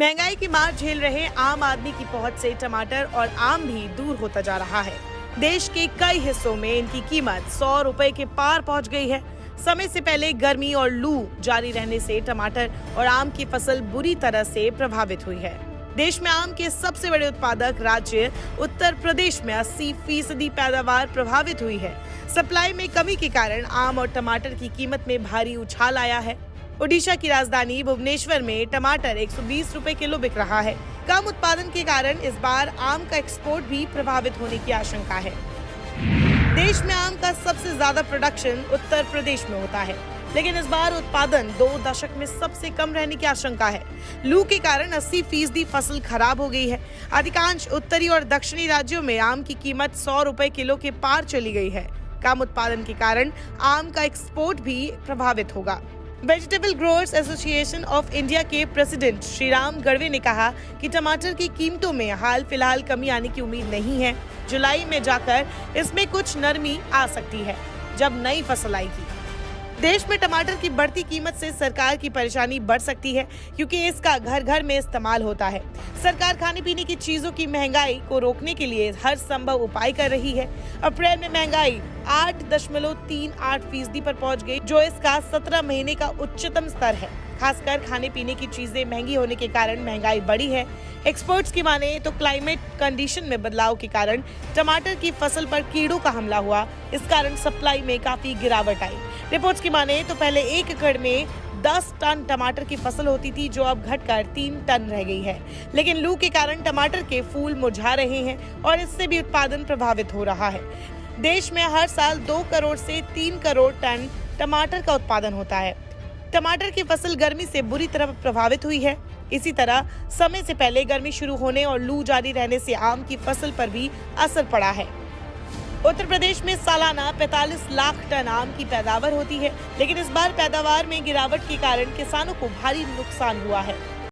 महंगाई की मार झेल रहे आम आदमी की पहुंच से टमाटर और आम भी दूर होता जा रहा है। देश के कई हिस्सों में इनकी कीमत 100 रुपए के पार पहुंच गई है। समय से पहले गर्मी और लू जारी रहने से टमाटर और आम की फसल बुरी तरह से प्रभावित हुई है। देश में आम के सबसे बड़े उत्पादक राज्य उत्तर प्रदेश में 80% पैदावार प्रभावित हुई है। सप्लाई में कमी के कारण आम और टमाटर की कीमत में भारी उछाल आया है। ओडिशा की राजधानी भुवनेश्वर में टमाटर 120 रुपए किलो बिक रहा है। कम उत्पादन के कारण इस बार आम का एक्सपोर्ट भी प्रभावित होने की आशंका है। देश में आम का सबसे ज्यादा प्रोडक्शन उत्तर प्रदेश में होता है, लेकिन इस बार उत्पादन 2 दशक में सबसे कम रहने की आशंका है। लू के कारण 80% फसल खराब हो गई है। अधिकांश उत्तरी और दक्षिणी राज्यों में आम की कीमत 100 रुपए किलो के पार चली गई है। कम उत्पादन के कारण आम का एक्सपोर्ट भी प्रभावित होगा। Vegetable growers association of India के प्रेसिडेंट श्रीराम गढ़वे ने कहा कि टमाटर की कीमतों में हाल फिलहाल कमी आने की उम्मीद नहीं है। जुलाई में जाकर इसमें कुछ नरमी आ सकती है, जब नई फसल आएगी। देश में टमाटर की बढ़ती कीमत से सरकार की परेशानी बढ़ सकती है, क्योंकि इसका घर घर में इस्तेमाल होता है। सरकार खाने पीने की चीजों की महंगाई को रोकने के लिए हर संभव उपाय कर रही है। अप्रैल में महंगाई 8.38% पर पहुंच गई, जो इसका 17 महीने का उच्चतम स्तर है। खासकर खाने पीने की चीजें महंगी होने के कारण महंगाई बढ़ी है। एक्सपर्ट्स की माने तो क्लाइमेट कंडीशन में बदलाव के कारण टमाटर की फसल पर कीड़ों का हमला हुआ। इस कारण सप्लाई में काफी गिरावट आई। रिपोर्ट्स की माने तो पहले 1 एकड़ में 10 टन टमाटर की फसल होती थी, जो अब घटकर 3 टन रह गई है। लेकिन लू के कारण टमाटर के फूल मुरझा रहे हैं और इससे भी उत्पादन प्रभावित हो रहा है। देश में हर साल 2 करोड़ से 3 करोड़ टन टमाटर का उत्पादन होता है। टमाटर की फसल गर्मी से बुरी तरह प्रभावित हुई है। इसी तरह समय से पहले गर्मी शुरू होने और लू जारी रहने से आम की फसल पर भी असर पड़ा है। उत्तर प्रदेश में सालाना 45 लाख टन आम की पैदावार होती है, लेकिन इस बार पैदावार में गिरावट के कारण किसानों को भारी नुकसान हुआ है।